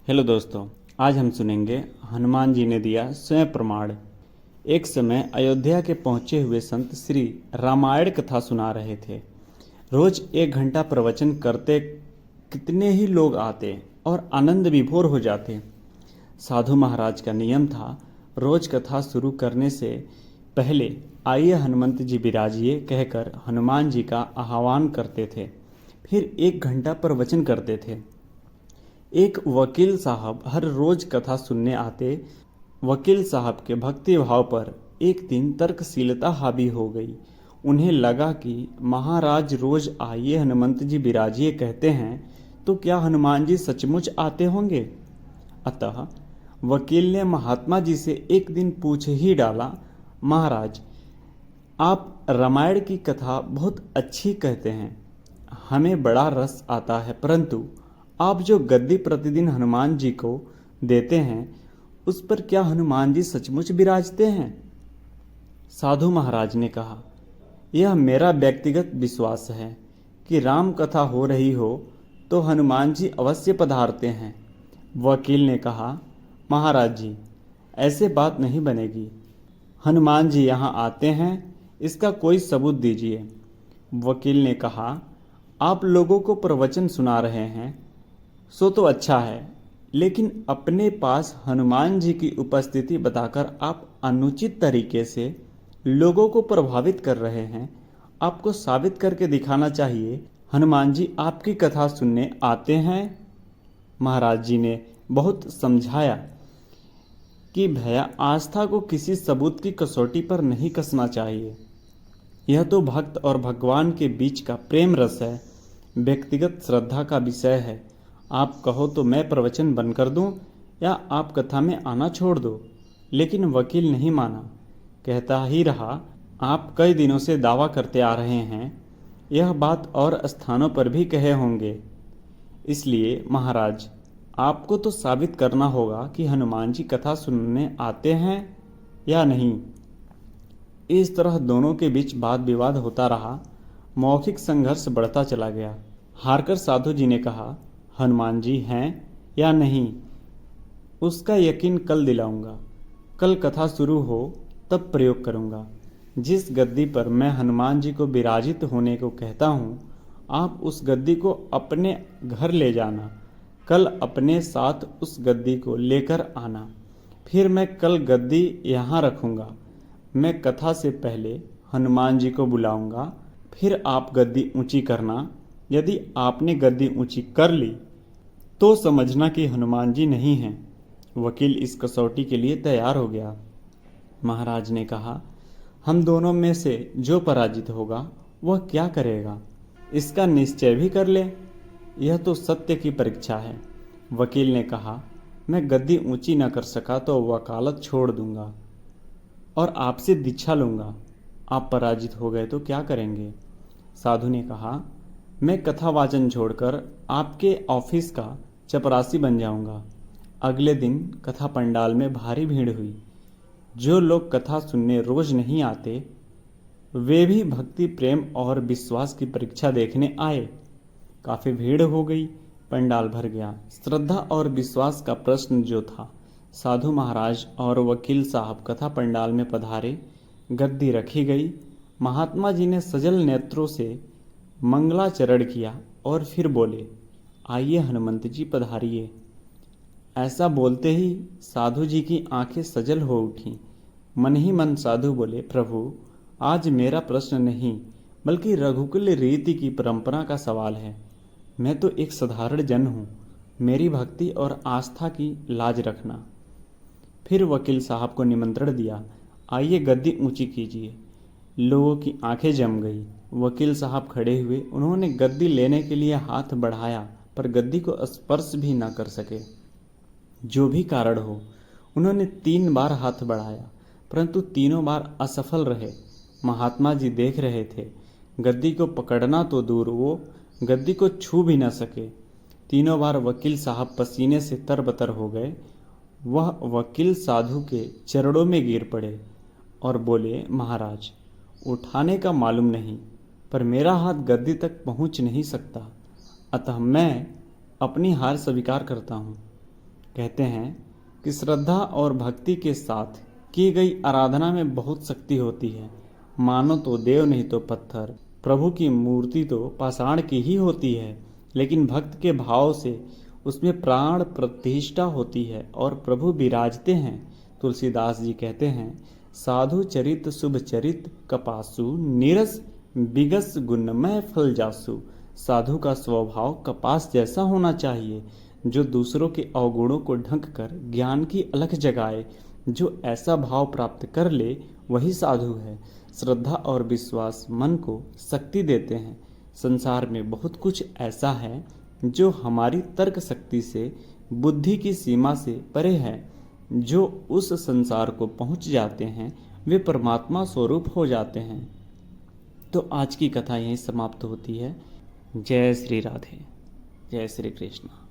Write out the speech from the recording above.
Hello दोस्तों। आज हम सुनेंगे हनुमान जी ने दिया स्वयं प्रमाण। एक समय अयोध्या के पहुंचे हुए संत श्री रामायण कथा सुना रहे थे। रोज 1 घंटा प्रवचन करते कितने ही लोग आते और आनंद विभोर हो जाते। साधु महाराज का नियम था, रोज कथा शुरू करने से पहले आइए हनुमंत जी विराजिए कहकर हनुमान जी का आह्वान करते थे। फिर 1 घंटा प्रवचन करते थे। एक वकील साहब हर रोज कथा सुनने आते। वकील साहब के भक्ति भाव पर एक दिन तर्कशीलता हावी हो गई। उन्हें लगा कि महाराज रोज आइए हनुमंत जी विराजिए कहते हैं, तो क्या हनुमान जी सचमुच आते होंगे। अतः वकील ने महात्मा जी से एक दिन पूछ ही डाला, महाराज आप रामायण की कथा बहुत अच्छी कहते हैं, हमें बड़ा रस आता है, परंतु आप जो गद्दी प्रतिदिन हनुमान जी को देते हैं उस पर क्या हनुमान जी सचमुच विराजते हैं। साधु महाराज ने कहा, यह मेरा व्यक्तिगत विश्वास है कि राम कथा हो रही हो तो हनुमान जी अवश्य पधारते हैं। वकील ने कहा, महाराज जी ऐसे बात नहीं बनेगी, हनुमान जी यहाँ आते हैं, इसका कोई सबूत दीजिए। वकील ने कहा, आप लोगों को प्रवचन सुना रहे हैं सो तो अच्छा है, लेकिन अपने पास हनुमान जी की उपस्थिति बताकर आप अनुचित तरीके से लोगों को प्रभावित कर रहे हैं। आपको साबित करके दिखाना चाहिए हनुमान जी आपकी कथा सुनने आते हैं। महाराज जी ने बहुत समझाया कि भैया आस्था को किसी सबूत की कसौटी पर नहीं कसना चाहिए। यह तो भक्त और भगवान के बीच का प्रेम रस है, व्यक्तिगत श्रद्धा का विषय है। आप कहो तो मैं प्रवचन बंद कर दूं या आप कथा में आना छोड़ दो। लेकिन वकील नहीं माना, कहता ही रहा, आप कई दिनों से दावा करते आ रहे हैं, यह बात और स्थानों पर भी कहे होंगे, इसलिए महाराज आपको तो साबित करना होगा कि हनुमान जी कथा सुनने आते हैं या नहीं। इस तरह दोनों के बीच वाद विवाद होता रहा। मौखिक संघर्ष बढ़ता चला गया। हारकर साधु जी ने कहा, हनुमान जी हैं या नहीं उसका यकीन कल दिलाऊंगा। कल कथा शुरू हो तब प्रयोग करूंगा। जिस गद्दी पर मैं हनुमान जी को विराजित होने को कहता हूँ, आप उस गद्दी को अपने घर ले जाना। कल अपने साथ उस गद्दी को लेकर आना। फिर मैं कल गद्दी यहाँ रखूँगा। मैं कथा से पहले हनुमान जी को बुलाऊंगा, फिर आप गद्दी ऊंची करना। यदि आपने गद्दी ऊंची कर ली तो समझना कि हनुमान जी नहीं हैं। वकील इस कसौटी के लिए तैयार हो गया। महाराज ने कहा, हम दोनों में से जो पराजित होगा वह क्या करेगा, इसका निश्चय भी कर ले। यह तो सत्य की परीक्षा है। वकील ने कहा, मैं गद्दी ऊंची न कर सका तो वकालत छोड़ दूंगा और आपसे दीक्षा लूंगा। आप पराजित हो गए तो क्या करेंगे। साधु ने कहा, मैं कथा वाचन छोड़कर आपके ऑफिस का चपरासी बन जाऊंगा। अगले दिन कथा पंडाल में भारी भीड़ हुई। जो लोग कथा सुनने रोज नहीं आते वे भी भक्ति प्रेम और विश्वास की परीक्षा देखने आए। काफी भीड़ हो गई, पंडाल भर गया। श्रद्धा और विश्वास का प्रश्न जो था, साधु महाराज और वकील साहब कथा पंडाल में पधारे। गद्दी रखी गई। महात्मा जी ने सजल नेत्रों से मंगलाचरण किया और फिर बोले, आइए हनुमंत जी पधारिए। ऐसा बोलते ही साधु जी की आंखें सजल हो उठीं। मन ही मन साधु बोले, प्रभु आज मेरा प्रश्न नहीं बल्कि रघुकुल रीति की परंपरा का सवाल है। मैं तो एक साधारण जन हूँ, मेरी भक्ति और आस्था की लाज रखना। फिर वकील साहब को निमंत्रण दिया, आइए गद्दी ऊंची कीजिए। लोगों की आंखें जम गई। वकील साहब खड़े हुए। उन्होंने गद्दी लेने के लिए हाथ बढ़ाया पर गद्दी को स्पर्श भी न कर सके। जो भी कारण हो, उन्होंने 3 बार हाथ बढ़ाया परंतु तीनों बार असफल रहे। महात्मा जी देख रहे थे। गद्दी को पकड़ना तो दूर, वो गद्दी को छू भी न सके। तीनों बार वकील साहब पसीने से तरबतर हो गए। वह वकील साधु के चरणों में गिर पड़े और बोले, महाराज उठाने का मालूम नहीं पर मेरा हाथ गद्दी तक पहुंच नहीं सकता, अतः मैं अपनी हार स्वीकार करता हूँ। कहते हैं कि श्रद्धा और भक्ति के साथ की गई आराधना में बहुत शक्ति होती है। मानो तो देव नहीं तो पत्थर, प्रभु की मूर्ति तो पाषाण की ही होती है, लेकिन भक्त के भाव से उसमें प्राण प्रतिष्ठा होती है और प्रभु विराजते हैं। तुलसीदास जी कहते हैं, साधु चरित शुभ चरित कपासु, नीरस बिगस गुणमय फल जासु। साधु का स्वभाव कपास जैसा होना चाहिए, जो दूसरों के अवगुणों को ढंक कर ज्ञान की अलख जगाए। जो ऐसा भाव प्राप्त कर ले वही साधु है। श्रद्धा और विश्वास मन को शक्ति देते हैं। संसार में बहुत कुछ ऐसा है जो हमारी तर्क शक्ति से, बुद्धि की सीमा से परे है। जो उस संसार को पहुंच जाते हैं वे परमात्मा स्वरूप हो जाते हैं। तो आज की कथा यहीं समाप्त होती है। जय श्री राधे, जय श्री कृष्ण।